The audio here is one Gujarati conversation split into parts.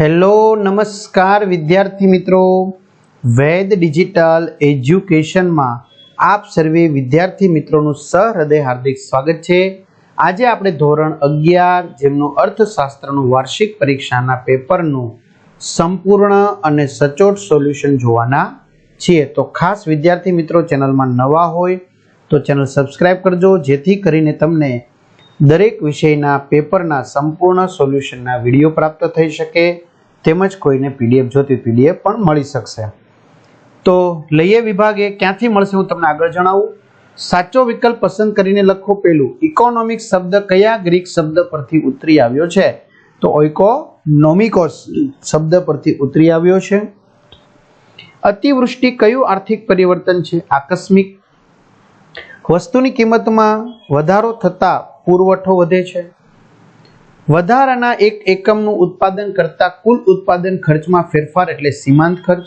હેલો નમસ્કાર વિદ્યાર્થી મિત્રો, વેદ ડિજિટલ એજ્યુકેશનમાં આપ સર્વે વિદ્યાર્થી મિત્રોનું સહૃદય હાર્દિક સ્વાગત છે। આજે આપણે ધોરણ 11 જેમનું અર્થશાસ્ત્રનું વાર્ષિક પરીક્ષાના પેપરનું સંપૂર્ણ અને સચોટ સોલ્યુશન જોવાના છીએ। તો ખાસ વિદ્યાર્થી મિત્રો ચેનલમાં નવા હોય તો ચેનલ સબસ્ક્રાઇબ કરજો, જેથી કરીને તમને દરેક વિષયના પેપરના સંપૂર્ણ સોલ્યુશનના વિડીયો પ્રાપ્ત થઈ શકે, તેમજ કોઈને પીડીએફ જોતી પીડીએફ પણ મળી શકશે। તો લઈએ વિભાગે ક્યાંથી મળશે હું તમને આગળ જણાવું। સાચો વિકલ્પ પસંદ કરીને લખો। પેલું ઇકોનોમિક શબ્દ કયા ગ્રીક શબ્દ પરથી ઉતરી આવ્યો છે? તો ઓઇકોનોમિકોસ શબ્દ પરથી ઉતરી આવ્યો છે। અતિવૃષ્ટિ કયું આર્થિક પરિવર્તન છે? આકસ્મિક। વસ્તુની કિંમતમાં વધારો થતા પુરવઠો વધે છે। વધારાના એક એકમનું ઉત્પાદન કરતા કુલ ઉત્પાદન ખર્ચમાં ફેરફાર એટલે સીમાંત ખર્ચ।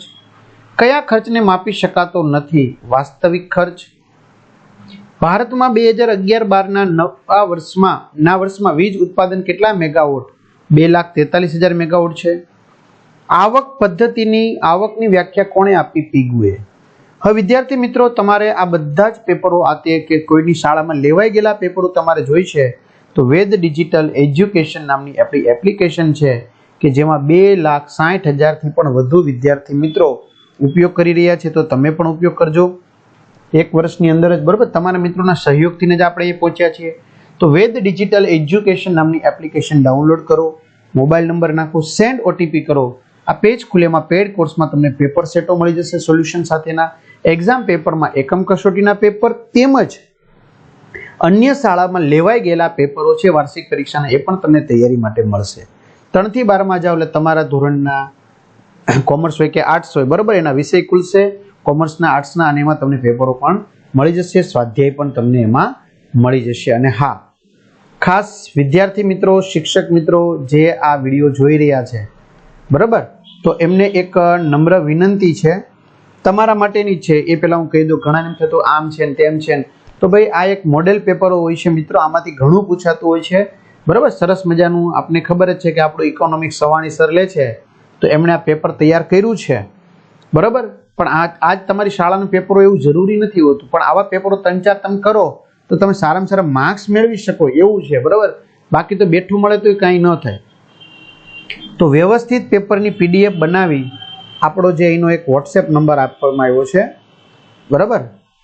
કયા ખર્ચને માપી શકાતો નથી? વાસ્તવિક ખર્ચ। ભારતમાં 2011-12 ના વર્ષમાં વીજ ઉત્પાદન કેટલા મેગાવોટ? 2,43,000 મેગાવોટ છે। આવક પદ્ધતિની આવકની વ્યાખ્યા કોણે આપી? પિગુએ। હવે વિદ્યાર્થી મિત્રો, તમારે આ બધા જ પેપરો આતે કે કોઈની શાળામાં લેવાઈ ગયેલા પેપરો તમારે જોઈ છે તો વેદ ડિજિટલ એજ્યુકેશન નામની આપણી એપ્લિકેશન છે કે જેમાં 2,60,000 થી પણ વધુ વિદ્યાર્થી મિત્રો ઉપયોગ કરી રહ્યા છે। તો તમે પણ ઉપયોગ કરજો। એક વર્ષની અંદર જ બરાબર તમારા મિત્રોના સહયોગથી જ આપણે એ પહોંચ્યા છીએ। તો વેદ ડિજિટલ એજ્યુકેશન નામની એપ્લિકેશન ડાઉનલોડ કરો, મોબાઈલ નંબર નાખો, સેન્ડ ઓટીપી કરો। આ પેજ ખુલેમાં પેડ કોર્સમાં તમને પેપર સેટો મળી જશે સોલ્યુશન સાથેના। એક્ઝામ પેપરમાં એકમ કસોટીના પેપર તેમજ અન્ય શાળામાં લેવાઈ ગયેલા પેપરો છે વાર્ષિક પરીક્ષાના, એ પણ તમને તૈયારી માટે મળશે। 3 થી 12માં જાઓ એટલે તમારા ધોરણના કોમર્સ હોય કે આર્ટ્સ હોય બરાબર, એના વિષય ખુલશે, કોમર્સના આર્ટ્સના, અને એમાં તમને પેપરો પણ મળી જશે, સ્વાધ્યાય પણ તમને એમાં મળી જશે। અને હા, ખાસ વિદ્યાર્થી મિત્રો, શિક્ષક મિત્રો જે આ વિડીયો જોઈ રહ્યા છે બરાબર, તો એમને એક નમ્ર વિનંતી છે તમારા માટેની છે। એ પહેલા હું કહી દઉં, ઘણાને એમ થતું આમ છે ને તેમ છે ને, તો ભાઈ આ એક મોડેલ પેપરો હોય છે મિત્રો, આમાંથી ઘણું પૂછાતું હોય છે બરાબર। સરસ મજાનું આપને ખબર જ છે કે આપણું ઇકોનોમિક સવાણી સર લે છે તો એમણે આ પેપર તૈયાર કર્યું છે બરાબર। પણ આજ તમારી શાળાનું પેપરો એવું જરૂરી નથી હોતું, પણ આવા પેપરો 3-4 તમે કરો તો તમે સારામાં સારા માર્ક્સ મેળવી શકો એવું છે બરાબર। બાકી તો બેઠું મળે તો કાંઈ ન થાય। તો વ્યવસ્થિત પેપરની પીડીએફ બનાવી આપણો જે એનો એક વોટ્સએપ નંબર આપવામાં આવ્યો છે બરાબર,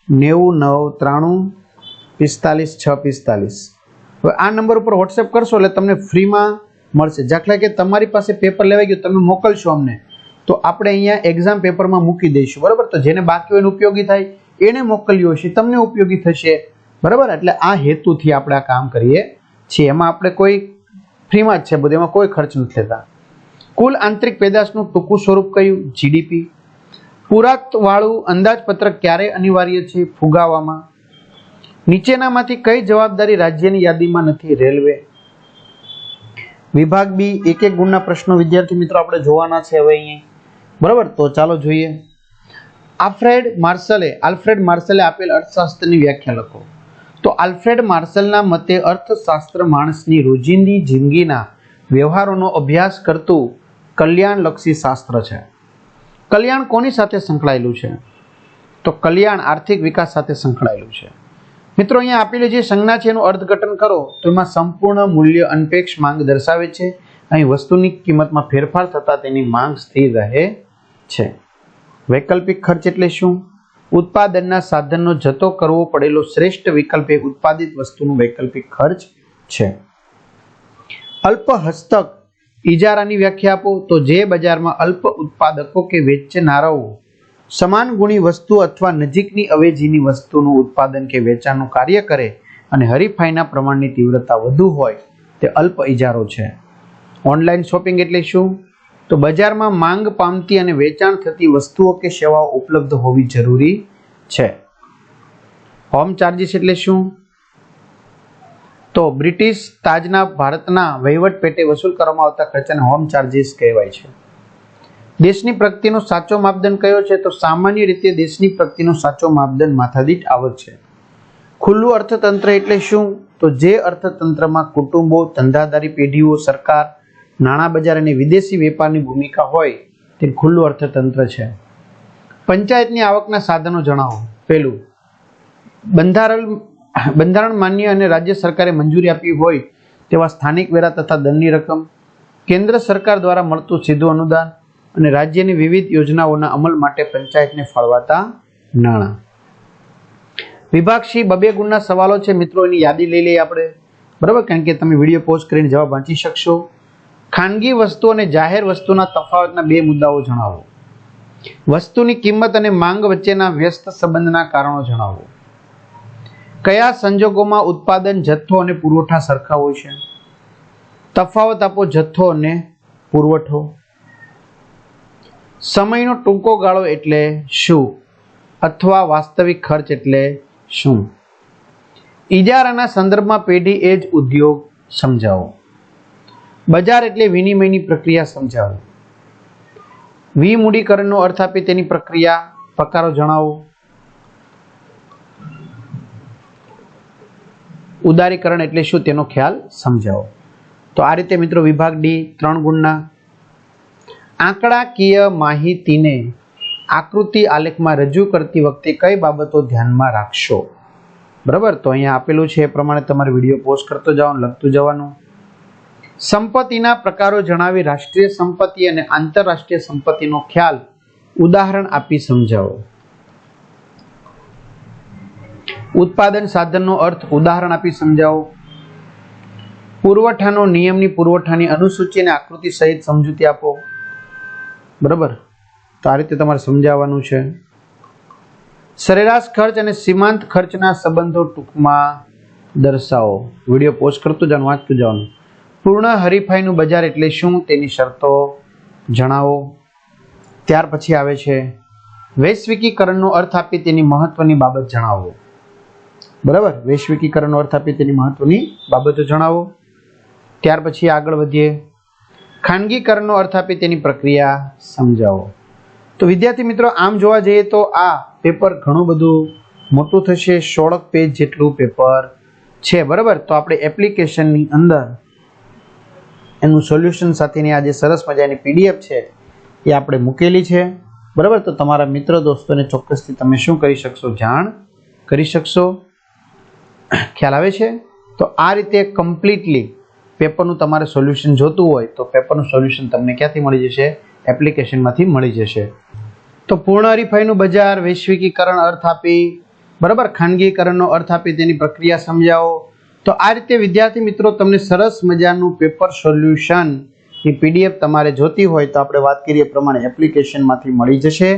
9993454645। હવે આ નંબર ઉપર વોટ્સએપ કરશો એટલે તમને ફ્રીમાં મળશે। દાખલા કે તમારી પાસે પેપર લેવાઈ ગયું, તમે મોકલશો અમને, તો આપણે અહીંયા એક્ઝામ પેપરમાં મૂકી દઈશું બરાબર। તો જેને બાકી હોય ઉપયોગી થાય એને મોકલ્યું હશે, તમને ઉપયોગી થશે બરાબર। એટલે આ હેતુથી આપણે આ કામ કરીએ છીએ। એમાં આપણે કોઈ ફ્રીમાં જ છે બધું, એમાં કોઈ ખર્ચ નથી લેતા। કુલ આંતરિક પેદાશનું ટૂંકું સ્વરૂપ કયું? જીડીપી। પુરાતવાળું અંદાજપત્રક ક્યારે અનિવાર્ય છે? ફુગાવામાં। નીચેનામાંથી કઈ જવાબદારી રાજ્યની યાદીમાં નથી? રેલવે। વિભાગ બી, એક ગુણના પ્રશ્નો વિદ્યાર્થી મિત્રો આપણે જોવાના છે હવે અહીં બરાબર। તો ચાલો જોઈએ। આલ્ફ્રેડ માર્શલે આપેલ અર્થશાસ્ત્રની વ્યાખ્યા લખો। તો આલ્ફ્રેડ માર્શલના મતે અર્થશાસ્ત્ર માણસની રોજિંદી જિંદગીના વ્યવહારોનો અભ્યાસ કરતું કલ્યાણલક્ષી શાસ્ત્ર છે। કલ્યાણ કોની સાથે સંકળાયેલું છે? તો કલ્યાણ આર્થિક વિકાસ સાથે સંકળાયેલું છે। મિત્રો અહીંયા આપેલી જે સંજ્ઞા છે એનું અર્થઘટન કરો તો એમાં સંપૂર્ણ મૂલ્ય અનપેક્ષ માંગ દર્શાવે છે। અહીં વસ્તુની કિંમતમાં ફેરફાર થતા તેની માંગ સ્થિર રહે છે। વૈકલ્પિક ખર્ચ એટલે શું? ઉત્પાદનના સાધનનો જતો કરવો પડેલો શ્રેષ્ઠ વિકલ્પ એ ઉત્પાદિત વસ્તુનું વૈકલ્પિક ખર્ચ છે। અલ્પ હસ્તક ઇજારાની વ્યાખ્યા આપો। તો જે બજારમાં અલ્પ ઉત્પાદકો કે વેચનારાઓ સમાન ગુણી વસ્તુ અથવા નજીકની અવેજીની વસ્તુનું ઉત્પાદન કે વેચાણનું કાર્ય કરે અને હરીફાઈના પ્રમાણની તીવ્રતા વધુ હોય તે અલ્પ ઇજારો છે। ઓનલાઈન શોપિંગ એટલે શું? તો બજારમાં માંગ પામતી અને વેચાણ થતી વસ્તુઓ કે સેવાઓ ઉપલબ્ધ હોવી જરૂરી છે। હોમ ચાર્જીસ એટલે શું? તો બ્રિટિશ તાજના ભારતના વહીવટ પેટે વસૂલ કરવામાં આવતા ખર્ચાને હોમ ચાર્જીસ કહેવાય છે। દેશની પ્રગતિનો સાચો માપદંડ કયો છે? તો સામાન્ય રીતે દેશની પ્રગતિનો સાચો માપદંડ માથાદીઠ આવક છે। ખુલ્લું અર્થતંત્ર એટલે શું? તો જે અર્થતંત્રમાં કુટુંબો, ધંધાદારી પેઢીઓ, સરકાર, નાણાં બજાર અને વિદેશી વેપારની ભૂમિકા હોય તે ખુલ્લું અર્થતંત્ર છે. પંચાયતની આવકના સાધનો જણાવો. પહેલું, બંધારણ માન્ય અને રાજ્ય સરકારે મંજૂરી આપી હોય તેવા સ્થાનિક વેરા તથા દંડની રકમ, કેન્દ્ર સરકાર દ્વારા મળતું સીધું અનુદાન અને રાજ્યની વિવિધ યોજનાઓના અમલ માટે પંચાયતને ફાળવાતા નાણાં. વિભાગ સી 2 ગુણના સવાલો છે મિત્રો, એની યાદી લઈ લઈએ આપણે, બરાબર, કારણ કે તમે વિડીયો પોઝ કરીને જવાબ વાંચી શકશો. ખાનગી વસ્તુ અને જાહેર વસ્તુના તફાવતના 2 મુદ્દાઓ જણાવો. વસ્તુની કિંમત અને માંગ વચ્ચેના વ્યસ્ત સંબંધના કારણો જણાવો. કયા સંજોગોમાં ઉત્પાદન જથ્થો અને પુરવઠા સરખા હોય છે? તફાવત આપો જથ્થો અને પુરવઠો. સમયનો ટૂંકો ગાળો એટલે શું? અથવા વાસ્તવિક ખર્ચ એટલે શું? ઇજારાના સંદર્ભમાં પેઢી એજ ઉદ્યોગ સમજાવો. બજાર એટલે વિનિમયની પ્રક્રિયા સમજાવો. વિમૂડીકરણનો અર્થ આપી તેની પ્રક્રિયા પ્રકારો જણાવો. ઉદારીકરણ એટલે શું તેનો ખ્યાલ સમજાવો. તો આ રીતે મિત્રો વિભાગ ડી 3 ગુણના. આંકડાકીય માહિતીને આકૃતિ આલેખમાં રજૂ કરતી વખતે કઈ બાબતો ધ્યાનમાં રાખશો? બરાબર, તો અહીંયા આપેલું છે એ પ્રમાણે તમારે વિડીયો પોસ્ટ કરતો જવાનું, લખતું જવાનું. સંપત્તિના પ્રકારો જણાવી રાષ્ટ્રીય સંપત્તિ અને આંતરરાષ્ટ્રીય સંપત્તિનો ખ્યાલ ઉદાહરણ આપી સમજાવો. ઉત્પાદન સાધનનો અર્થ ઉદાહરણ આપી સમજાવો. પુરવઠાનો નિયમની પુરવઠાની અનુસૂચિ અને આકૃતિ સહિત સમજૂતી આપો. બરાબર, તો આ રીતે તમારે સમજાવવાનું છે. સરેરાશ ખર્ચ અને સીમાંત ખર્ચના સંબંધો ટૂંકમાં દર્શાવો. વિડીયો પોસ્ટ કરતું જવાનું, વાંચતું જવાનું. પૂર્ણ હરીફાઈનું બજાર એટલે શું? તેની શરતો જણાવો. ત્યાર પછી આવે છે વૈશ્વિકીકરણનો અર્થ આપી તેની મહત્વની બાબત જણાવો. બરાબર, વૈશ્વિકીકરણનો અર્થ આપી તેની મહત્વની બાબતો જણાવો. ત્યાર પછી આગળ વધીએ. ખાનગીકરણનો અર્થ આપી તેની પ્રક્રિયા સમજાવો. તો વિદ્યાર્થી મિત્રો, આમ જોવા જઈએ તો આ પેપર ઘણું બધું મોટું થશે, 16 પેજ જેટલું પેપર છે. બરાબર, તો આપણે એપ્લિકેશનની અંદર એનું સોલ્યુશન સાથેની આ જે સરસ મજાની PDF છે એ આપણે મૂકેલી છે. બરાબર, તો તમારા મિત્ર દોસ્તોને ચોક્કસથી તમે શું કરી શકશો? જાણ કરી શકશો. ખ્યાલ આવે છે? તો આ રીતે કમ્પ્લીટલી પેપરનું તમારે સોલ્યુશન જોતું હોય તો પેપરનું સોલ્યુશન તમને ક્યાંથી મળી જશે? એપ્લિકેશનમાંથી મળી જશે. તો પૂર્ણ હરીફાઈનું બજાર, વૈશ્વિકીકરણ અર્થ આપી, બરાબર, ખાનગીકરણનો અર્થ આપી તેની પ્રક્રિયા સમજાવો. તો આ રીતે વિદ્યાર્થી મિત્રો તમને સરસ મજાનું પેપર સોલ્યુશન ની PDF તમારે જોતી હોય તો આપણે વાત કરીએ પ્રમાણે એપ્લિકેશનમાંથી મળી જશે.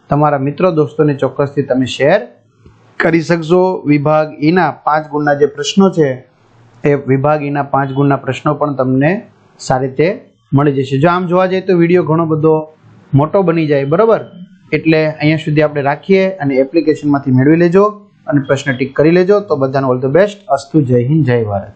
તમારા મિત્રો દોસ્તોને ચોક્કસથી તમે શેર કરી શકશો. વિભાગ ઈના 5 ગુણના જે પ્રશ્નો છે એ વિભાગ ઈના 5 ગુણના પ્રશ્નો પણ તમને સારી રીતે મળી જશે. જો આમ જોવા જઈએ તો વિડીયો ઘણો બધો મોટો બની જાય. બરાબર, એટલે અહીંયા સુધી આપણે રાખીએ અને એપ્લિકેશનમાંથી મેળવી લેજો અને પ્રશ્ન ટીક કરી લેજો. તો બધાને ઓલ ધ બેસ્ટ. અસ્તુ. જય હિન્દ, જય ભારત.